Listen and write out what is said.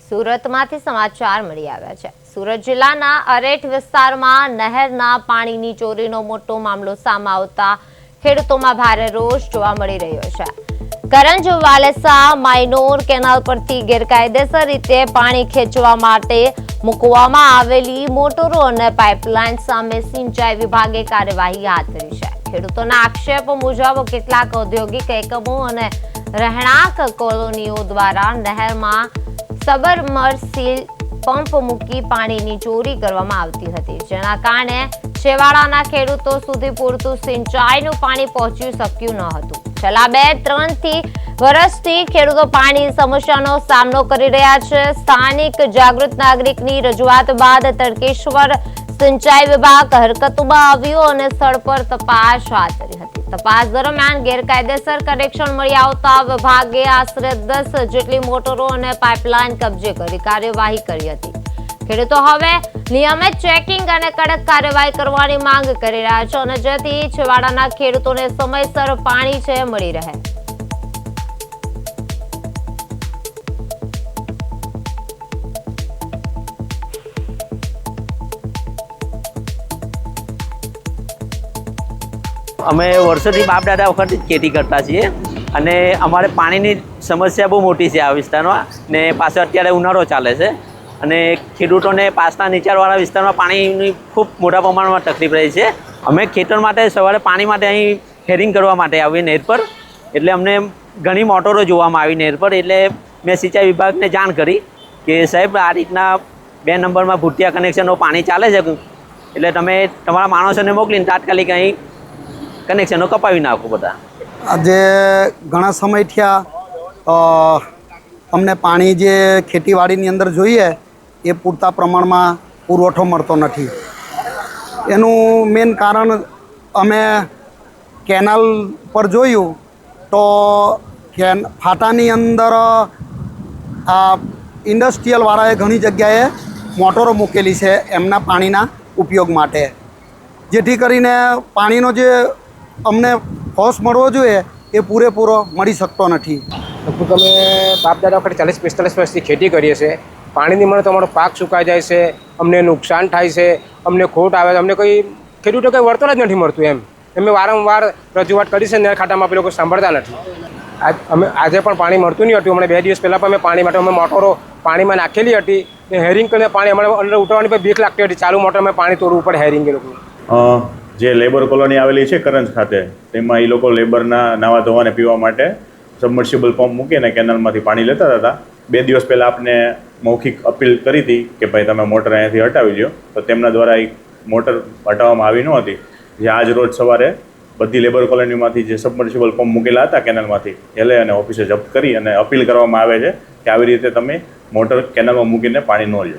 સુરતમાંથી સમાચાર મળી આવ્યા છે। સુરત જિલ્લાના અરેઠ વિસ્તારમાં નહેરના પાણીની ચોરીનો મોટો મામલો સામે આવતા ખેડૂતોમાં ભારે રોષ જોવા મળી રહ્યો છે। કરંજ વાલેસા માઇનોર કેનાલ પરથી ગેરકાયદેસર રીતે પાણી ખેંચવા માટે મૂકવામાં આવેલી મોટરો અને પાઇપલાઇન સામે સિંચાઈ વિભાગે કાર્યવાહી હાથ ધરી છે। ખેડૂતોના આક્ષેપ મુજબ કેટલાક ઔદ્યોગિક એકમો અને રહેણાંક કોલોનીઓ દ્વારા નહેરમાં સબમર્સિબલ પંપ મૂકી પાણીની ચોરી કરવામાં આવતી હતી, જેના કારણે છેવાડાના ખેડૂતો સુધી પૂરતું સિંચાઈનું પાણી પહોંચી શક્યું ન હતું। છેલ્લા 2-3 વર્ષથી ખેડૂતો પાણીની સમસ્યાનો સામનો કરી રહ્યા છે। સ્થાનિક જાગૃત નાગરિકની રજૂઆત બાદ તડકેશ્વર સિંચાઈ વિભાગ હરકતમાં આવ્યો અને સ્થળ પર તપાસ હાથ ધરી હતી। તપાસ દરમિયાન ગેરકાયદેસર કનેક્શન મળી આવતા વિભાગે આશરે 10 જેટલી મોટરો અને પાઇપલાઇન કબજે કરી કાર્યવાહી કરી હતી। ખેડૂતો હવે નિયમિત ચેકિંગ અને કડક કાર્યવાહી કરવાની માંગ કરી રહ્યા છે, અને જેથી છેવાડાના ખેડૂતોને સમયસર પાણી મળી રહે। અમે વર્ષોથી બાપ દાદા વખત ખેતી કરતા છીએ અને અમારે પાણીની સમસ્યા બહુ મોટી છે આ વિસ્તારમાં, ને પાછો અત્યારે ઉનાળો ચાલે છે અને ખેડૂતોને પાસના નીચાણવાળા વિસ્તારમાં પાણીની ખૂબ મોટા પ્રમાણમાં તકલીફ રહી છે। અમે ખેતર માટે સવારે પાણી માટે અહીં હેરિંગ કરવા માટે આવીએ નહેર પર, એટલે અમને ઘણી મોટરો જોવામાં આવી નહેર પર, એટલે મેં સિંચાઈ વિભાગને જાણ કરી કે સાહેબ આ રીતના 2 નંબરમાં ભૂતિયા કનેક્શનનો પાણી ચાલે છે, એટલે તમે તમારા માણસોને મોકલીને તાત્કાલિક અહીં કનેક્શનો કપાવી નાખો બધા। આજે ઘણા સમય થયા અમને પાણી જે ખેતીવાડીની અંદર જોઈએ એ પૂરતા પ્રમાણમાં પુરવઠો મળતો નથી। એનું મેઇન કારણ અમે કેનાલ પર જોયું તો ફાટાની અંદર આ ઇન્ડસ્ટ્રીયલવાળાએ ઘણી જગ્યાએ મોટરો મૂકેલી છે એમના પાણીના ઉપયોગ માટે, જેથી કરીને પાણીનો જે અમને ફોર્સ મળવો જોઈએ એ પૂરેપૂરો મળી શકતો નથી। લગભગ અમે બાપ દાદા વખતે 40-45 વર્ષથી ખેતી કરીએ છીએ। પાણીની મળે તો અમારો પાક સુકાઈ જાય છે, અમને નુકસાન થાય છે, અમને ખોટ આવે છે, અમને કોઈ ખેડૂતો કંઈ વળતર જ નથી મળતું એમ અમે વારંવાર રજૂઆત કરી છે, નહેર ખાતામાં લોકો સાંભળતા નથી। આજે પણ પાણી મળતું નહીં હતું। હમણાં 2 દિવસ પહેલાં પણ અમે પાણી માટે અમે મોટરો પાણીમાં નાખેલી હતી ને હેરિંગ કરીને પાણી અમારે અંદર ઉતરવાની પણ બીક લાગતી હતી। ચાલુ મોટર અમે પાણી તોડવું પડે હેરિંગ એ લોકોનું। જે લેબર કોલોની આવેલી છે કરંજ ખાતે, તેમાં એ લોકો લેબરના નાવા ધોવાને પીવા માટે સબમર્સિબલ પંપ મૂકીને કેનાલમાંથી પાણી લેતા હતા। 2 દિવસ પહેલાં આપને મૌખિક અપીલ કરી હતી કે ભાઈ તમે મોટર અહીંયાથી હટાવી દો, તો તેમના દ્વારા એક મોટર હટાવવામાં આવી નહોતી। જે આજ રોજ સવારે બધી લેબર કોલોનીમાંથી જે સબમર્સિબલ પંપ મૂકેલા હતા કેનાલમાંથી એ લઈ અને ઓફિસે જપ્ત કરી અને અપીલ કરવામાં આવે છે કે આવી રીતે તમે મોટર કેનાલમાં મૂકીને પાણી ન લો।